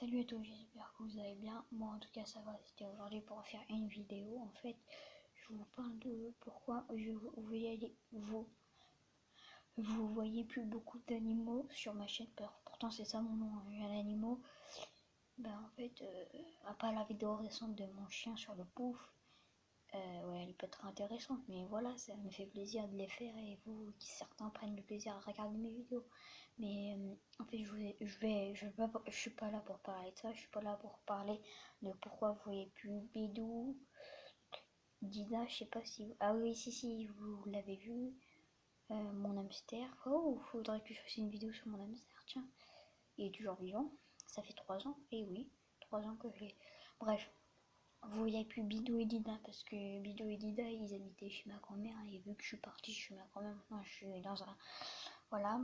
Salut à tous, j'espère que vous allez bien. Moi en tout cas ça va, c'était aujourd'hui pour faire une vidéo. En fait, je vous parle de pourquoi vous voyez plus beaucoup d'animaux sur ma chaîne. Pourtant c'est ça mon nom, un animaux. En fait, à part la vidéo récente de mon chien sur le pouf, ouais, elle peut être intéressante, mais voilà, ça me fait plaisir de les faire et certains prennent le plaisir à regarder mes vidéos. Mais en fait, je suis pas là pour parler de ça, je suis pas là pour parler de pourquoi vous voyez plus Bidou, Dida, je sais pas si vous... Ah oui, si, vous l'avez vu, mon hamster. Oh, faudrait que je fasse une vidéo sur mon hamster, tiens. Il est toujours vivant, ça fait 3 ans, et oui, 3 ans que je l'ai. Bref. Vous voyez plus Bidou et Dida parce que Bidou et Dida ils habitaient chez ma grand-mère et vu que je suis partie chez ma grand-mère, maintenant je suis dans un... Voilà,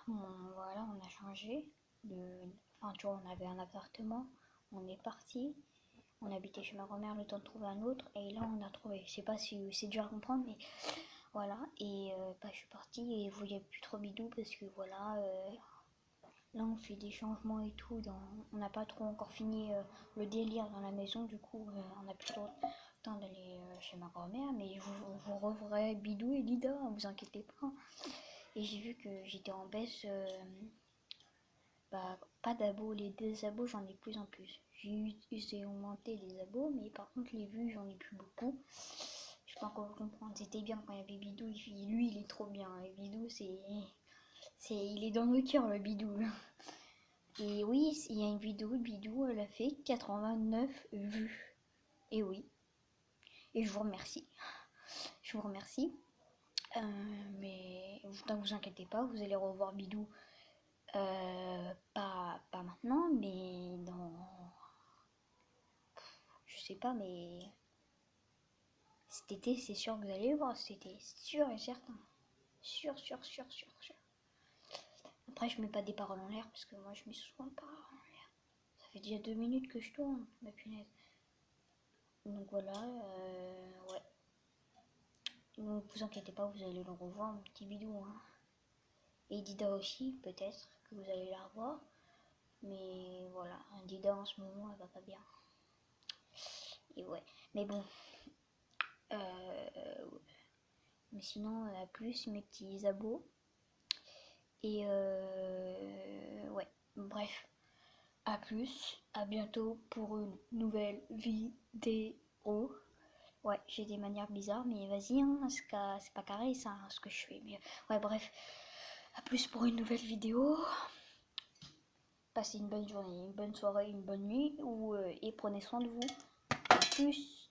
on a changé Enfin tu vois, on avait un appartement, on est parti, on habitait chez ma grand-mère le temps de trouver un autre et là on a trouvé, je sais pas si c'est dur à comprendre mais voilà, et je suis partie et vous voyez plus trop Bidou parce que voilà... Là, on fait des changements et tout. On n'a pas trop encore fini le délire dans la maison. Du coup, on n'a plus trop le temps d'aller chez ma grand-mère. Mais vous reverrez Bidou et Lida, vous inquiétez pas. Et j'ai vu que j'étais en baisse. Pas d'abos. Les désabos, j'en ai de plus en plus. J'ai augmenté les abos, mais par contre, les vues, j'en ai plus beaucoup. Je sais pas encore comprendre. C'était bien quand il y avait Bidou. Lui, il est trop bien. Et Bidou, il est dans nos cœurs, le Bidou. Et oui, il y a une vidéo de Bidou, elle a fait 89 vues. Et oui. Et je vous remercie. Je vous remercie. Mais ne vous inquiétez pas, vous allez revoir Bidou. Pas maintenant, mais dans... Je sais pas, mais... Cet été, c'est sûr que vous allez le voir. Cet été, sûr et certain. Sûr. Après, je mets pas des paroles en l'air parce que moi, je mets souvent pas en l'air. Ça fait déjà 2 minutes que je tourne, ma punaise. Donc voilà, ouais. Donc vous inquiétez pas, vous allez le revoir, mon petit Bidou. Hein. Et Dida aussi, peut-être que vous allez la revoir. Mais voilà, Dida en ce moment, elle va pas bien. Et ouais, mais bon. Mais sinon, à plus, mes petits abos. Et ouais, bref. À plus, à bientôt pour une nouvelle vidéo. Ouais, j'ai des manières bizarres, mais vas-y, hein, c'est pas carré ça, hein, ce que je fais. Mais ouais, bref, à plus pour une nouvelle vidéo. Passez une bonne journée, une bonne soirée, une bonne nuit, et prenez soin de vous. À plus.